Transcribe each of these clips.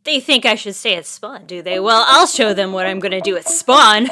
They think I should stay at Spawn, do they? Well, I'll show them what I'm gonna do at Spawn.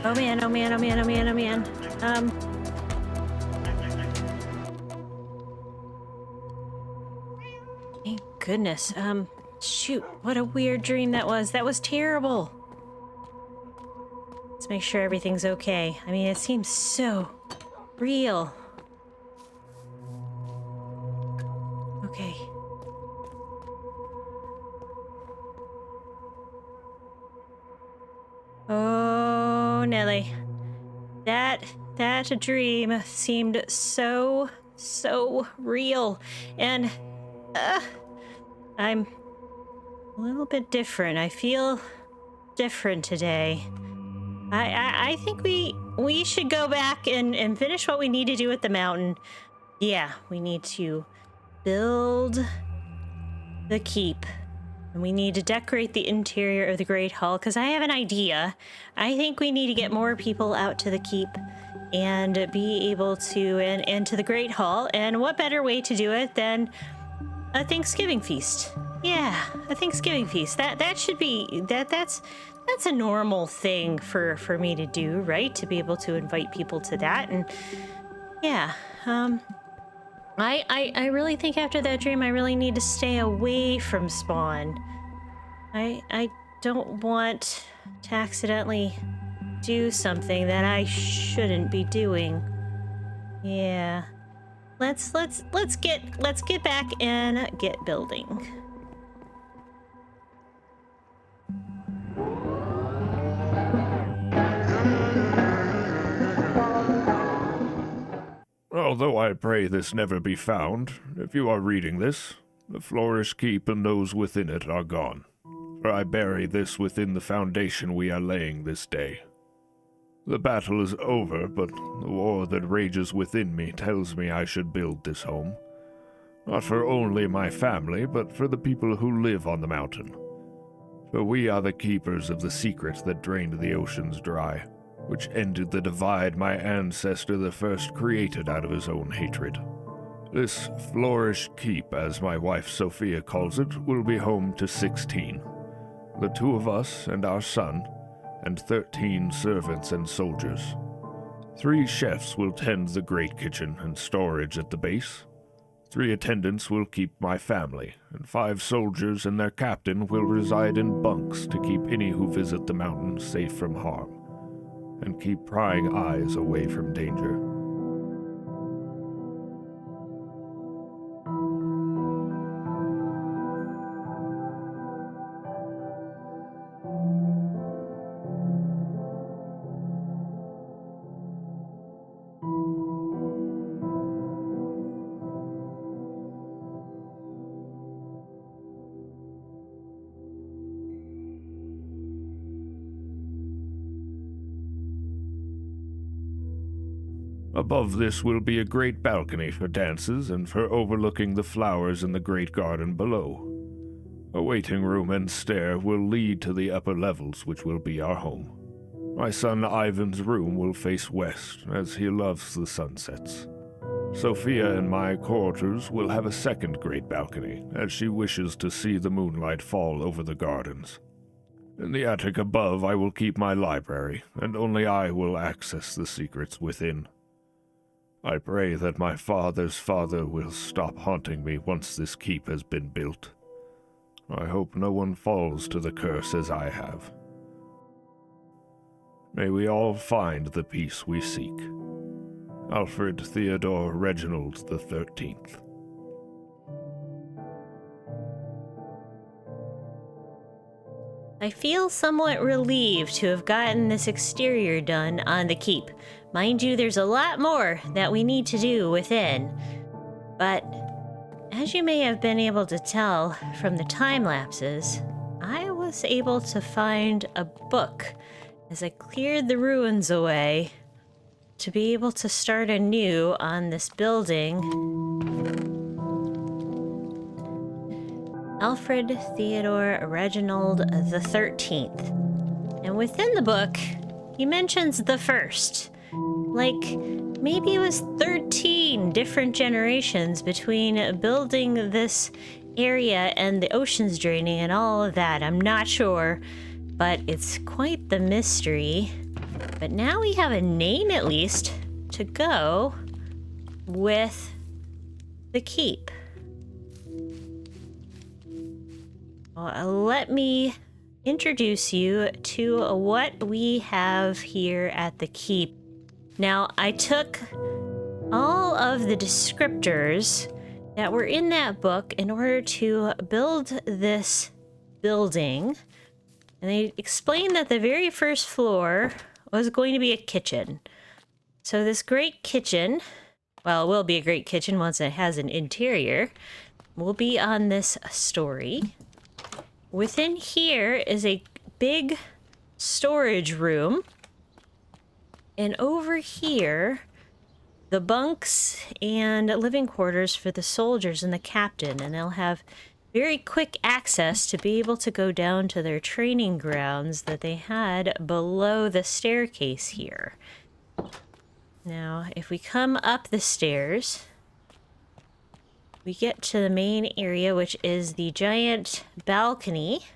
Oh man, oh man, oh man, oh man, oh man. Thank goodness. Shoot, what a weird dream that was. That was terrible. Let's make sure everything's okay. I mean, it seems so real. Okay. Oh, Nelly. That dream seemed so real. And I'm a little bit different. I feel different today. I think we should go back and finish what we need to do at the mountain. Yeah, we need to build the keep. And we need to decorate the interior of the Great Hall, because I have an idea. I think we need to get more people out to the keep and be able to, and to the Great Hall. And what better way to do it than a Thanksgiving feast? Yeah, a Thanksgiving feast. That should be, that's a normal thing for me to do, right? To be able to invite people to that. And yeah, I really think after that dream, I really need to stay away from Spawn. I don't want to accidentally do something that I shouldn't be doing. Yeah. Let's get back and get building. Although I pray this never be found, if you are reading this, the Flourish Keep and those within it are gone. For I bury this within the foundation we are laying this day. The battle is over, but the war that rages within me tells me I should build this home. Not for only my family, but for the people who live on the mountain. For we are the keepers of the secret that drained the oceans dry, which ended the divide my ancestor the first created out of his own hatred. This Flourish Keep, as my wife Sophia calls it, will be home to 16. The two of us and our son, and 13 servants and soldiers. 3 chefs will tend the great kitchen and storage at the base. 3 attendants will keep my family, and 5 soldiers and their captain will reside in bunks to keep any who visit the mountain safe from harm, and keep prying eyes away from danger. Above this will be a great balcony for dances and for overlooking the flowers in the great garden below. A waiting room and stair will lead to the upper levels, which will be our home. My son Ivan's room will face west, as he loves the sunsets. Sophia and my quarters will have a second great balcony, as she wishes to see the moonlight fall over the gardens. In the attic above I will keep my library, and only I will access the secrets within. I pray that my father's father will stop haunting me once this keep has been built. I hope no one falls to the curse as I have. May we all find the peace we seek. Alfred Theodore Reginald the 13th. I feel somewhat relieved to have gotten this exterior done on the keep. Mind you, there's a lot more that we need to do within. But as you may have been able to tell from the time lapses, I was able to find a book as I cleared the ruins away to be able to start anew on this building. Alfred Theodore Reginald the 13th. And within the book, he mentions the first. Like, maybe it was 13 different generations between building this area and the oceans draining and all of that. I'm not sure, but it's quite the mystery. But now we have a name, at least, to go with the keep. Well, let me introduce you to what we have here at the keep. Now, I took all of the descriptors that were in that book in order to build this building. And they explained that the very first floor was going to be a kitchen. So this great kitchen, well, it will be a great kitchen once it has an interior, will be on this story. Within here is a big storage room. And over here, the bunks and living quarters for the soldiers and the captain. And they'll have very quick access to be able to go down to their training grounds that they had below the staircase here. Now, if we come up the stairs, we get to the main area, which is the giant balcony,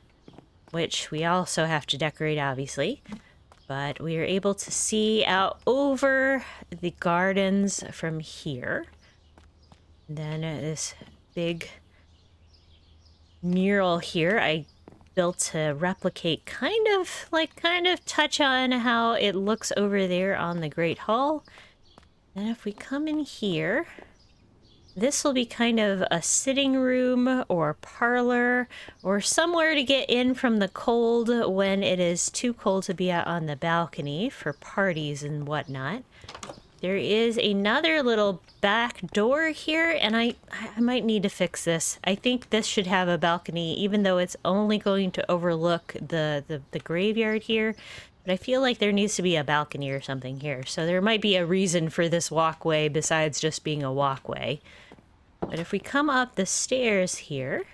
which we also have to decorate, obviously. But we are able to see out over the gardens from here. And then this big mural here I built to replicate kind of touch on how it looks over there on the Great Hall. And if we come in here, this will be kind of a sitting room or parlor or somewhere to get in from the cold when it is too cold to be out on the balcony for parties and whatnot. There is another little back door here, and I might need to fix this. I think this should have a balcony, even though it's only going to overlook the graveyard here. But I feel like there needs to be a balcony or something here. So there might be a reason for this walkway besides just being a walkway. But if we come up the stairs here,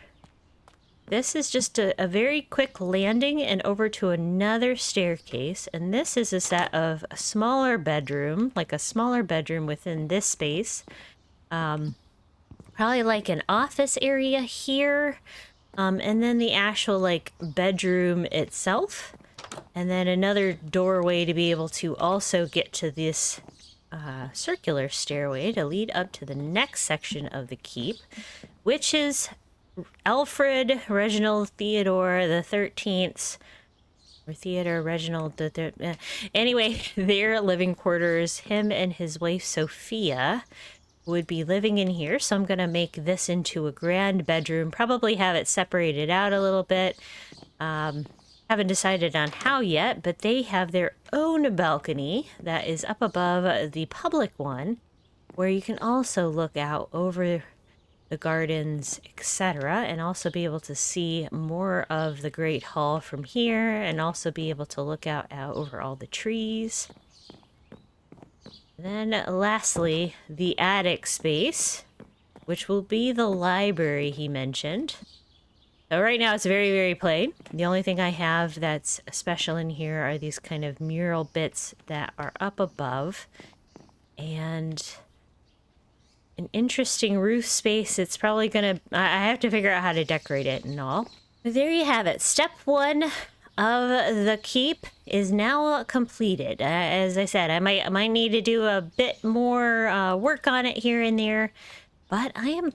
this is just a very quick landing and over to another staircase. And this is a set of a smaller bedroom, like a smaller bedroom within this space. Probably like an office area here. And then the actual like bedroom itself. And then another doorway to be able to also get to this circular stairway to lead up to the next section of the keep, which is Alfred Reginald Theodore the 13th, or Theodore Reginald the anyway, their living quarters. Him and his wife Sophia would be living in here, so I'm gonna make this into a grand bedroom, probably have it separated out a little bit. Haven't decided on how yet, but they have their own balcony that is up above the public one, where you can also look out over the gardens, etc., and also be able to see more of the Great Hall from here, and also be able to look out over all the trees. Then lastly, the attic space, which will be the library he mentioned. So right now it's very, very plain. The only thing I have that's special in here are these kind of mural bits that are up above. And an interesting roof space. It's probably gonna... I have to figure out how to decorate it and all. But there you have it. Step 1 of the keep is now completed. As I said, I might need to do a bit more work on it here and there, but I'm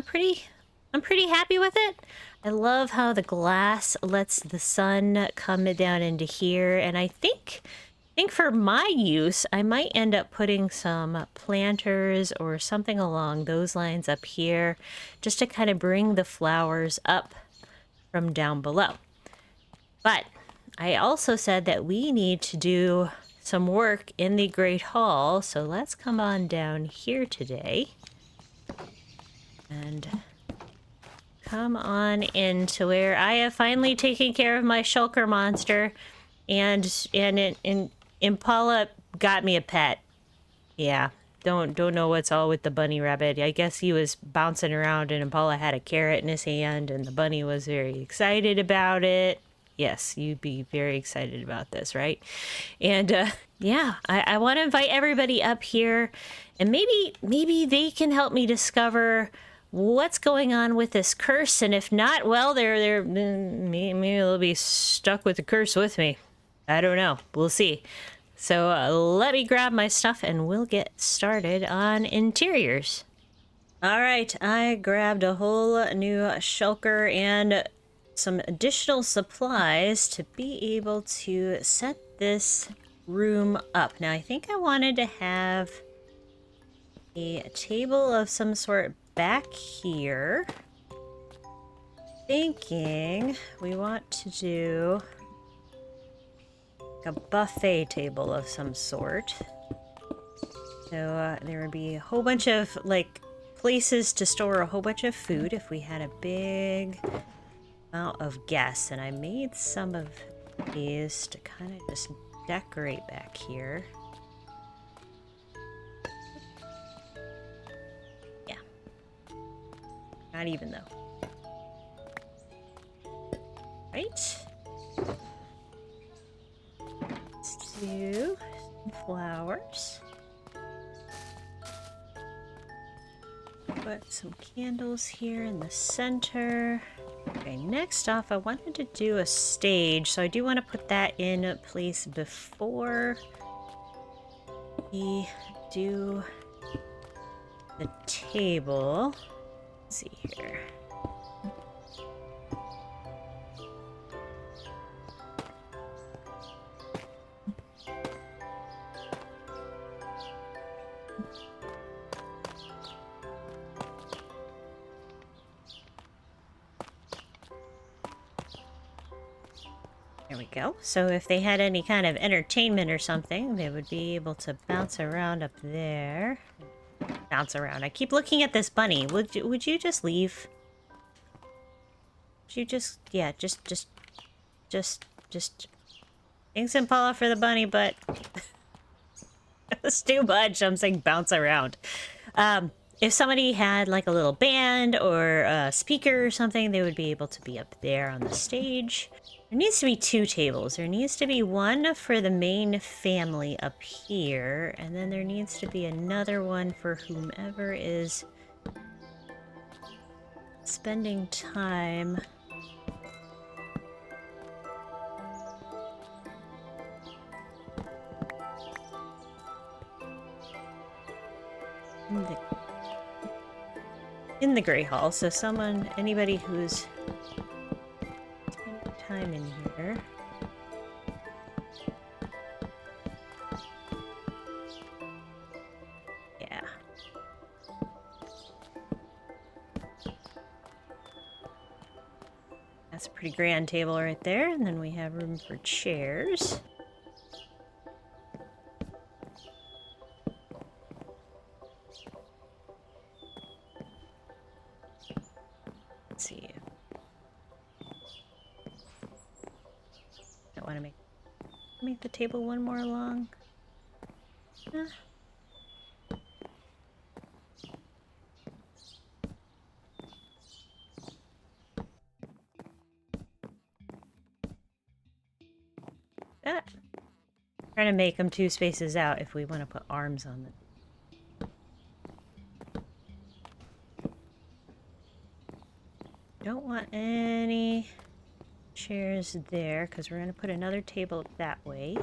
pretty happy with it. I love how the glass lets the sun come down into here, and I think for my use, I might end up putting some planters or something along those lines up here, just to kind of bring the flowers up from down below. But I also said that we need to do some work in the Great Hall, so let's come on down here today and come on into where I have finally taken care of my shulker monster, and Impala got me a pet. Yeah, don't know what's all with the bunny rabbit. I guess he was bouncing around and Impala had a carrot in his hand and the bunny was very excited about it. Yes, you'd be very excited about this, right? And yeah, I want to invite everybody up here, and maybe they can help me discover what's going on with this curse. And if not, well, maybe they'll be stuck with the curse with me. I don't know. We'll see. So let me grab my stuff and we'll get started on interiors. All right, I grabbed a whole new shulker and some additional supplies to be able to set this room up. Now, I think I wanted to have a table of some sort back here. Thinking we want to do a buffet table of some sort. So there would be a whole bunch of like places to store a whole bunch of food if we had a big amount of guests. And I made some of these to kind of just decorate back here. Yeah. Not even though. Right. Let's do some flowers. Put some candles here in the center. Okay, next off, I wanted to do a stage, so I do want to put that in place before we do the table. Let's see here. There we go. So if they had any kind of entertainment or something, they would be able to bounce around up there. Bounce around. I keep looking at this bunny. Would you just leave? Would you just... Yeah, just... Thanks, Impala, for the bunny, but... It's too much. I'm saying bounce around. If somebody had like a little band or a speaker or something, they would be able to be up there on the stage. There needs to be 2 tables. There needs to be one for the main family up here, and then there needs to be another one for whomever is spending time in the Great Hall. So anybody who's spending time in here. Yeah. That's a pretty grand table right there, and then we have room for chairs. Let's see. I want to make the table one more long. Ah. Trying to make them 2 spaces out if we want to put arms on them. Don't want any chairs there because we're going to put another table that way.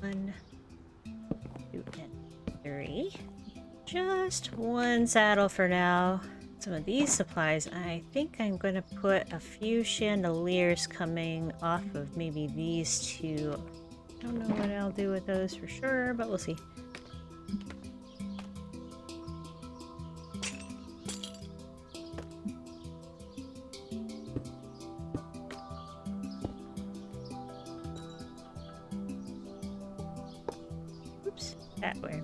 One, two, and three. Just one saddle for now. Some of these supplies, I think I'm going to put a few chandeliers coming off of maybe these 2. I don't know what I'll do with those for sure, but we'll see. Oops, that way.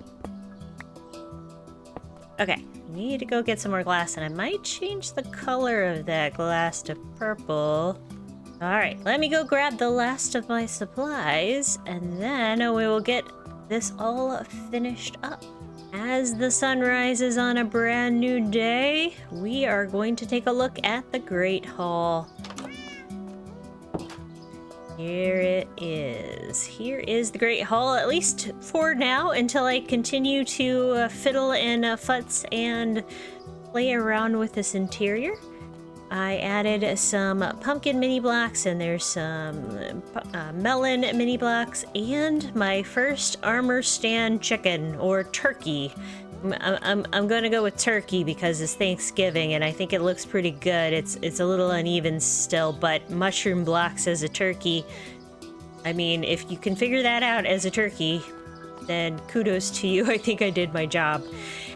Okay, need to go get some more glass, and I might change the color of that glass to purple. Alright, let me go grab the last of my supplies, and then we will get this all finished up. As the sun rises on a brand new day, we are going to take a look at the Great Hall. Here it is. Here is the Great Hall, at least for now, until I continue to fiddle and futz and play around with this interior. I added some pumpkin mini blocks, and there's some melon mini blocks, and my first armor stand chicken, or turkey. I'm gonna go with turkey because it's Thanksgiving, and I think it looks pretty good. It's a little uneven still, but mushroom blocks as a turkey. I mean, if you can figure that out as a turkey, then kudos to you. I think I did my job.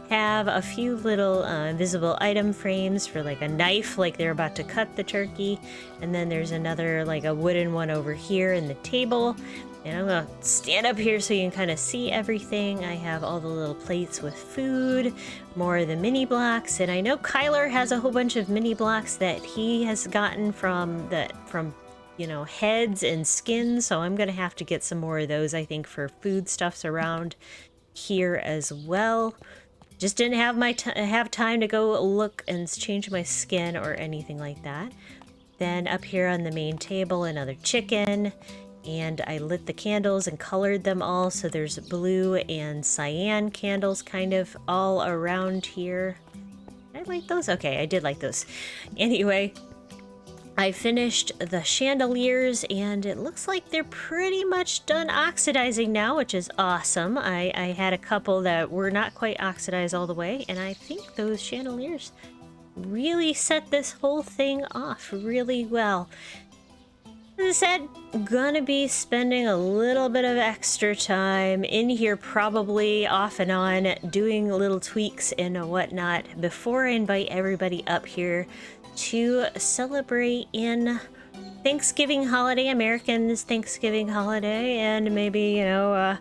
Have a few little invisible item frames for like a knife, like they're about to cut the turkey, and then there's another like a wooden one over here in the table. And I'm gonna stand up here so you can kind of see everything. I have all the little plates with food, more of the mini blocks, and I know Kyler has a whole bunch of mini blocks that he has gotten from you know, heads and skins, so I'm gonna have to get some more of those, I think, for foodstuffs around here as well. Just didn't have time to go look and change my skin or anything like that. Then up here on the main table, another chicken, and I lit the candles and colored them all, so there's blue and cyan candles kind of all around here. Did I like those? Okay, I did like those. Anyway, I finished the chandeliers, and it looks like they're pretty much done oxidizing now, which is awesome. I had a couple that were not quite oxidized all the way, and I think those chandeliers really set this whole thing off really well. As I said, I'm gonna be spending a little bit of extra time in here, probably off and on, doing little tweaks and whatnot before I invite everybody up here to celebrate in Thanksgiving holiday, Americans' Thanksgiving holiday, and maybe, you know,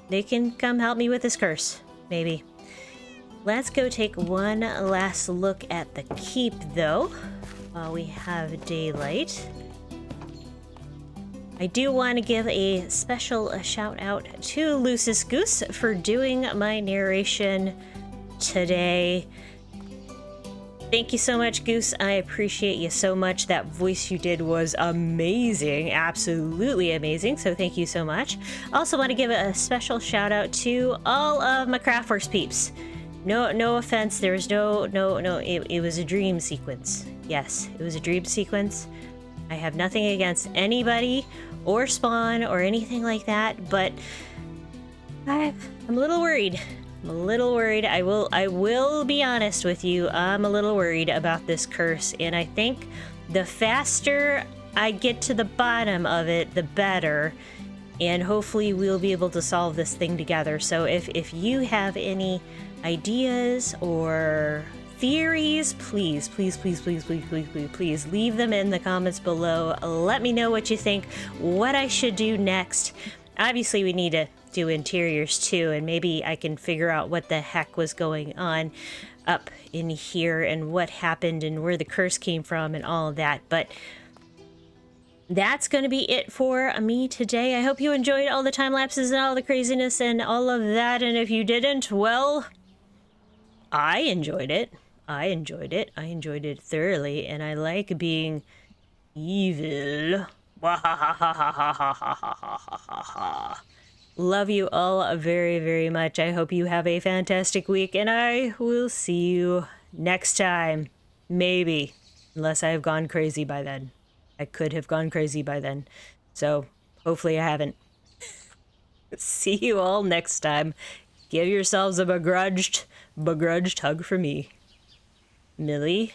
they can come help me with this curse, maybe. Let's go take one last look at the keep, though, while we have daylight. I do want to give a special shout out to Loosest Goose for doing my narration today. Thank you so much, Goose. I appreciate you so much. That voice you did was amazing. Absolutely amazing. So thank you so much. Also want to give a special shout out to all of my CraftWorks peeps. No offense. There was no. It was a dream sequence. Yes, it was a dream sequence. I have nothing against anybody or Spawn or anything like that, but I'm a little worried. I'm a little worried. I will be honest with you. I'm a little worried about this curse, and I think the faster I get to the bottom of it, the better. And hopefully we'll be able to solve this thing together. So if you have any ideas or theories, please leave them in the comments below. Let me know what you think, what I should do next. Obviously we need to do interiors too, and maybe I can figure out what the heck was going on up in here and what happened and where the curse came from and all of that. But that's going to be it for me today. I hope you enjoyed all the time lapses and all the craziness and all of that. And if you didn't, well, I enjoyed it. I enjoyed it. I enjoyed it thoroughly. And I like being evil. Love you all very, very much. I hope you have a fantastic week, and I will see you next time. Maybe. Unless I have gone crazy by then. I could have gone crazy by then. So, hopefully I haven't. See you all next time. Give yourselves a begrudged hug for me. Millie.